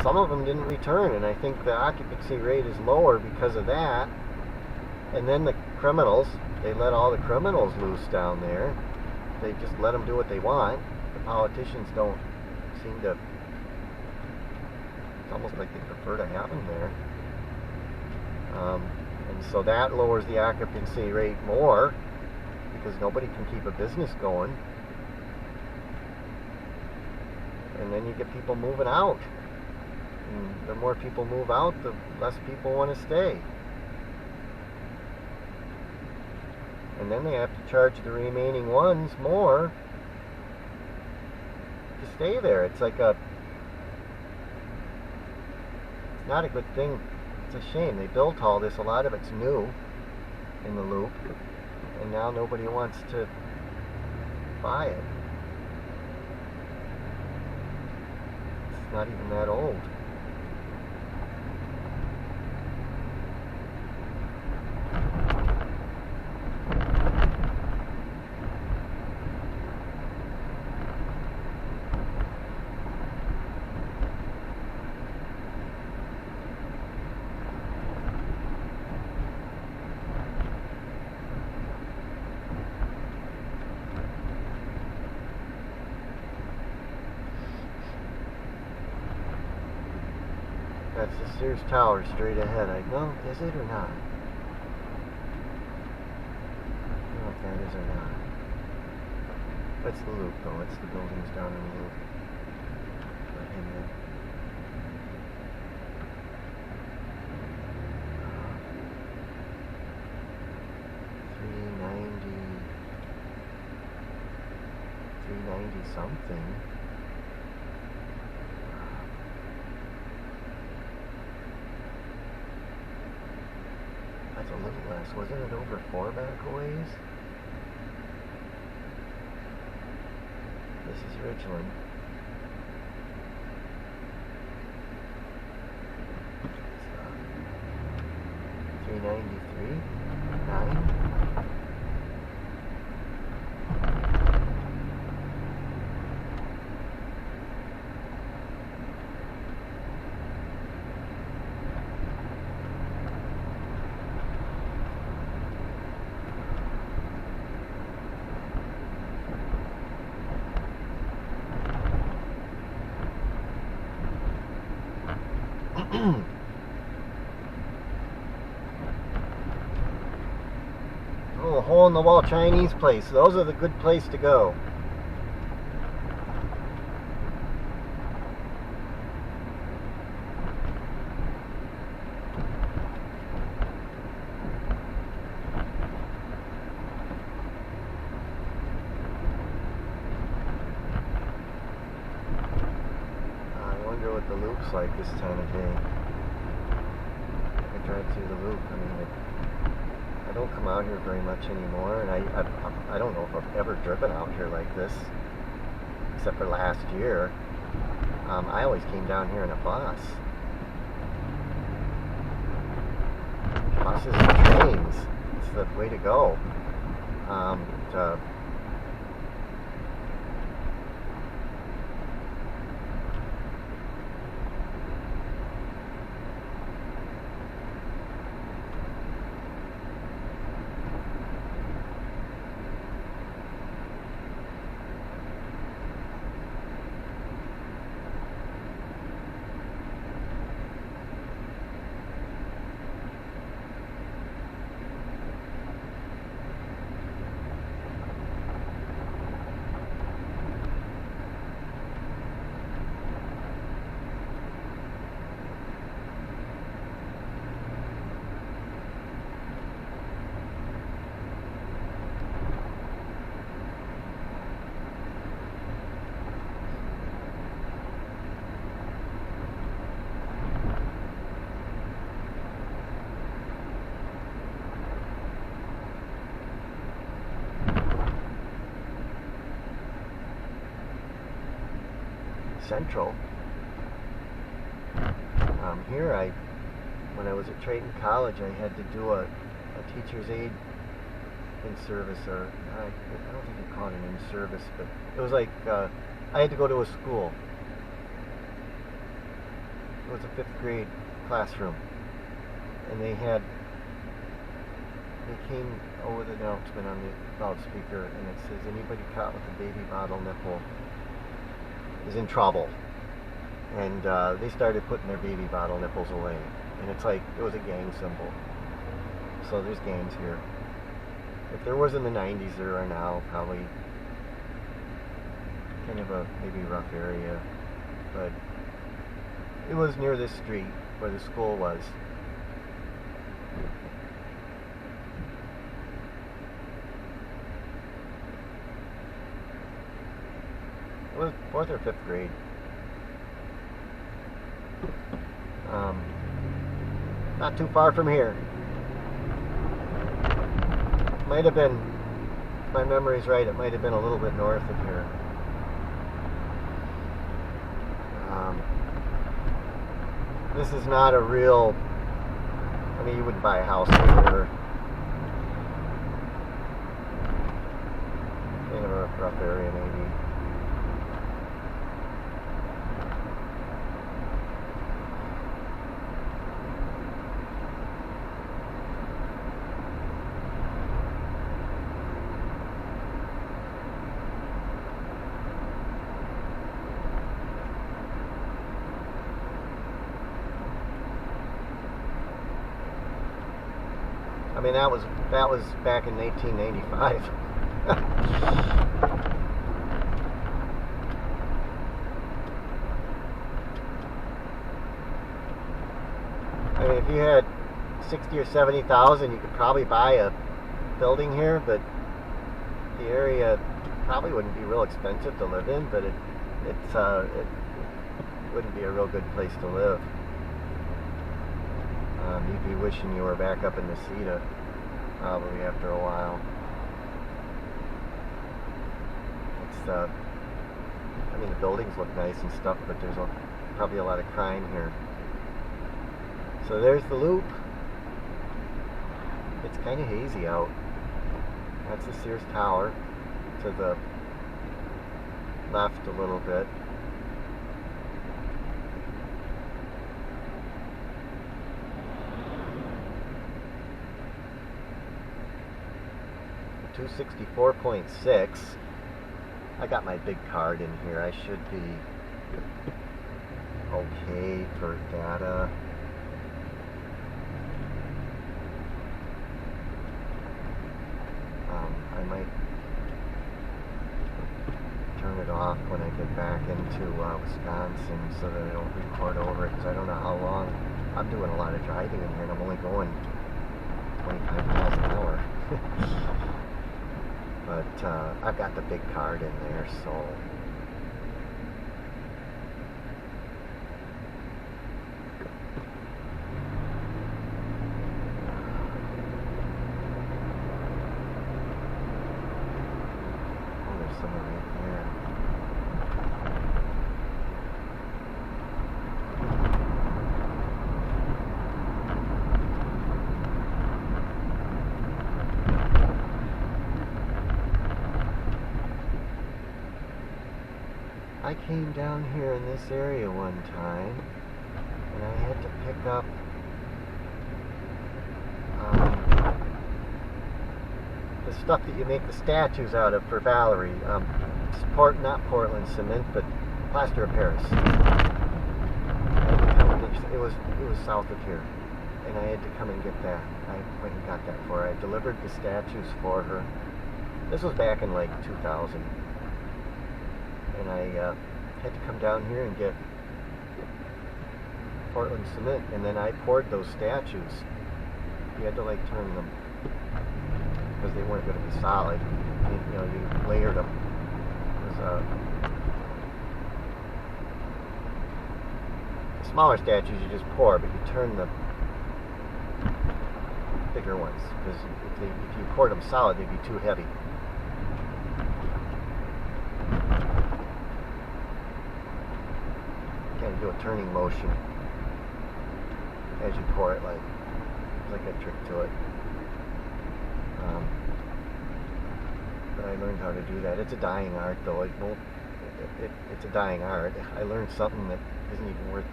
some of them didn't return, and I think the occupancy rate is lower because of that. And then the criminals, they let all the criminals loose down there. They just let them do what they want. The politicians don't seem to, it's almost like they prefer to have them there. And so that lowers the occupancy rate more because nobody can keep a business going. And then you get people moving out. And the more people move out, the less people want to stay. And then they have to charge the remaining ones more to stay there. It's like it's not a good thing. It's a shame. They built all this. A lot of it's new in the loop. And now nobody wants to buy it. It's not even that old. That's the Sears Tower straight ahead. I know, is it or not? I don't know if that is or not. That's the loop though. It's the buildings down in the loop. Right in there. $390 something. That's a little less. Wasn't it over 4 back a ways? This is Richland. It's 393, 9. Oh, a hole-in-the-wall Chinese place. Those are the good place to go. I wonder what the loop's like this time of day. I drive through the loop. I mean, I don't come out here very much anymore, and I don't know if I've ever driven out here like this, except for last year. I always came down here in a bus. Buses and trains. It's the way to go. Central. Here, when I was at Triton College, I had to do a teacher's aid in service, or I don't think you call it an in service, but it was like I had to go to a school. It was a 5th grade classroom, and they came with an announcement on the loudspeaker, and it says, anybody caught with a baby bottle nipple is in trouble. And they started putting their baby bottle nipples away, and it's like it was a gang symbol. So there's gangs here. If there was in the 90s, there are now. Probably kind of a maybe rough area, but it was near this street where the school was. It was 4th or 5th grade. Not too far from here. Might have been, if my memory's right, it might have been a little bit north of here. This is not a real, I mean, you wouldn't buy a house here. Kind of a rough area, maybe. I mean, that was back in 1895. I mean, if you had 60 or 70,000, you could probably buy a building here, but the area probably wouldn't be real expensive to live in, but it wouldn't be a real good place to live. You'd be wishing you were back up in the Cedar probably after a while. It's I mean, the buildings look nice and stuff, but there's probably a lot of crime here. So there's the loop. It's kind of hazy out. That's the Sears Tower to the left a little bit. $264.6. I got my big card in here. I should be okay for data. I might turn it off when I get back into Wisconsin so that I don't record over it, because I don't know how long. I'm doing a lot of driving in here, and I'm only going 25 miles an hour. But I've got the big card in there, so oh, there's someone right there. I came down here in this area one time, and I had to pick up the stuff that you make the statues out of for Valerie. Not Portland cement, but plaster of Paris. It was south of here, and I had to come and get that. I went and got that for her. I delivered the statues for her. This was back in like 2000. And I had to come down here and get Portland cement, and then I poured those statues. You had to like turn them because they weren't going to be solid. You layered them. It was the smaller statues you just pour, but you turn the bigger ones, because if you poured them solid, they'd be too heavy. Kind of do a turning motion as you pour it, like there's like a trick to it. But I learned how to do that. It's a dying art, though. It's a dying art. I learned something that isn't even worth